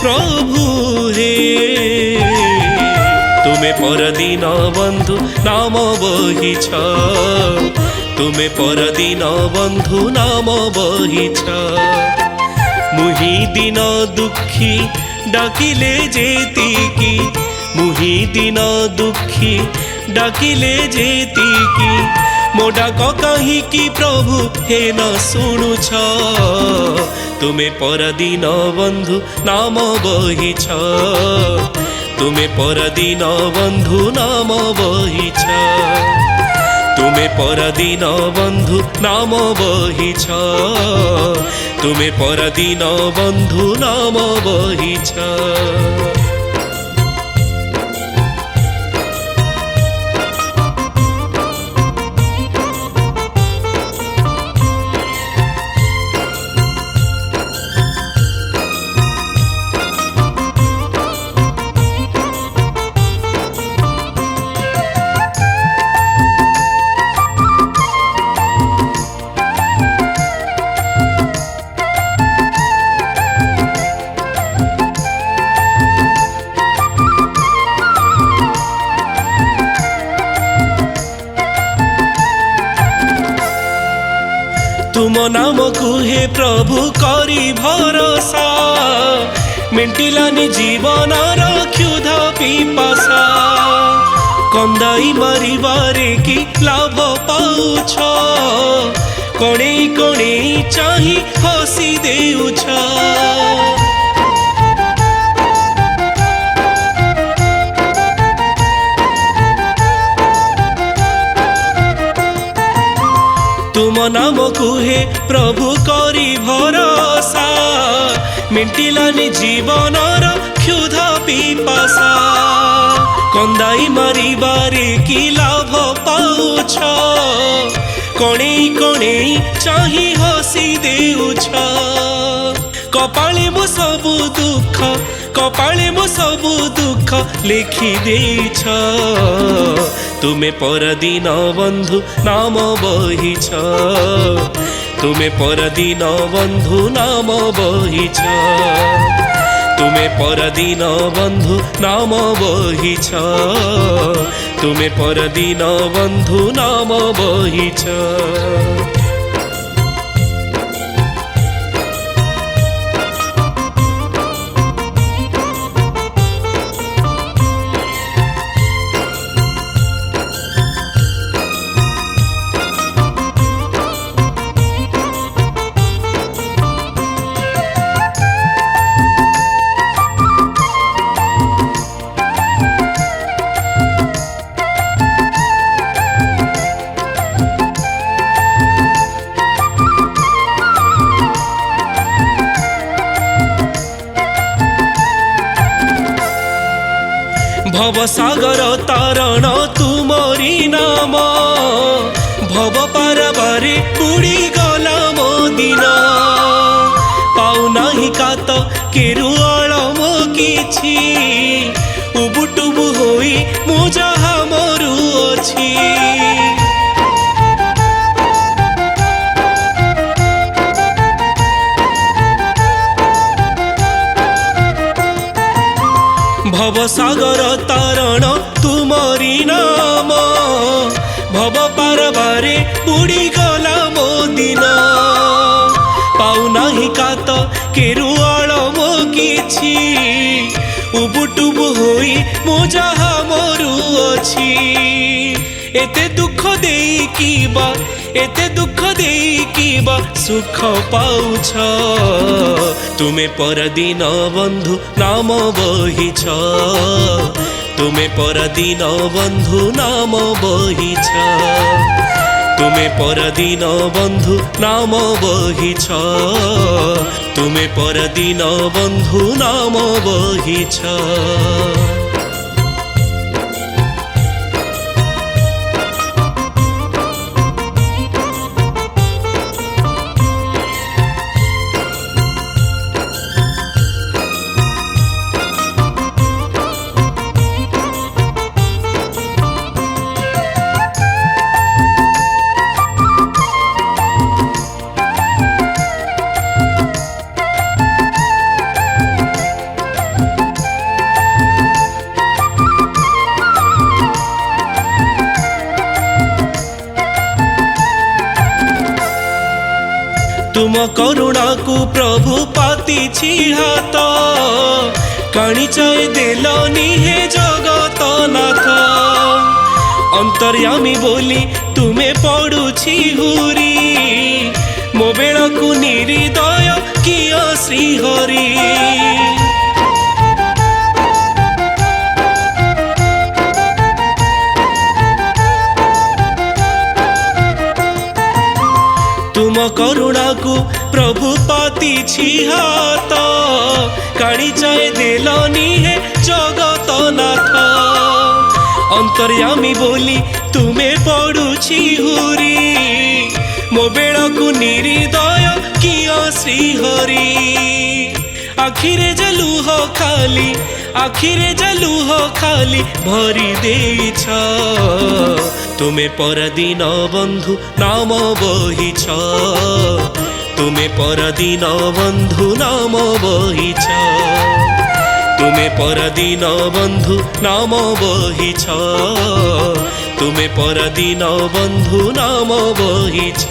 प्रभु हे तुमे परदिन बंधु नाम बहिछ तुमे परदिन बंधु नाम बहिछ मुही दिन दुखी डाकिले जेतिकी मुही दिन दुखी डाकिले जेतिकी मो डाक कहीं प्रभु हे न शुणुछ तुमे परदिन बंधु नाम बहिछ तुमे परदिन बंधु नाम बहिछ तुमे परदिन बंधु नाम बहिछ तुमे परदिन बंधु नाम बहिछ तुम नाम को हे प्रभु करी भरोसा मेंटिलानी जीवन क्षुध पिपासा कंदाई मारिबारे की लाभ पाउछ कणे कणे चाही हसी देउछ तुम नाम को हे प्रभु करी भरोसा मेंटिलानी जीवन क्षुध पिपासा कंदाई मारिबारे की लाभ पाउछ कणे कणे चाही हसी देउछ कपाळे मो सबु दुख कपाळे मो सबु दुख लिखि देछ तुमे परदिन बंधु नाम बहिछ तुमे परदिन बंधु नाम बहिछ तुमे परदिन बंधु नाम बहिछ तुमे परदिन बंधु नाम बहिछ भव सागर तारण तुमरी नाम भव पारबारे बुड़ी गला मो दिन पाऊ नाही कात केरुआल मो किछि उबुटुबु होई मु जहा मरु अछि भव सागर तारण तुमरी नाम भव पारबारे बुड़ी गला मो दिन पाऊ नाही कात केरुआल मो किछि उबुटुबु होई मो जहा मरु अछि एते दुख देकी बा एते दुख देकी बा सुख पाउछ तुमे परदिन बंधु नाम बहिछ तुमे परदिन बंधु नाम बहिछ तुमे परदिन बंधु नाम बहिछ तुमे परदिन बंधु नाम बहिछ करुणा को प्रभु पातिछि हाथ काणीचाए देलनी हे जगत नाथ अंतर्यामी बोली तुम्हें पड़ुछि हुरी मो बेल को निर्दय किया श्रीहरि तुम करुणा को प्रभु पातिछि हाथ काणीचाए देलनी हे जगत नाथ अंतर्यामी बोली तुम्हें पड़ुछि हुरी मो बेल को निर्दय किया श्रीहरि आखिरे जलुह खाली आखिरे जलुह खाली भरी देछ तुम्हें परदिन बंधु नाम बहिछ तुम्हें परदिन बंधु नाम बहिछ तुम्हें परदिन बंधु नाम बहिछ तुम्हें परदिन बंधु नाम बहिछ।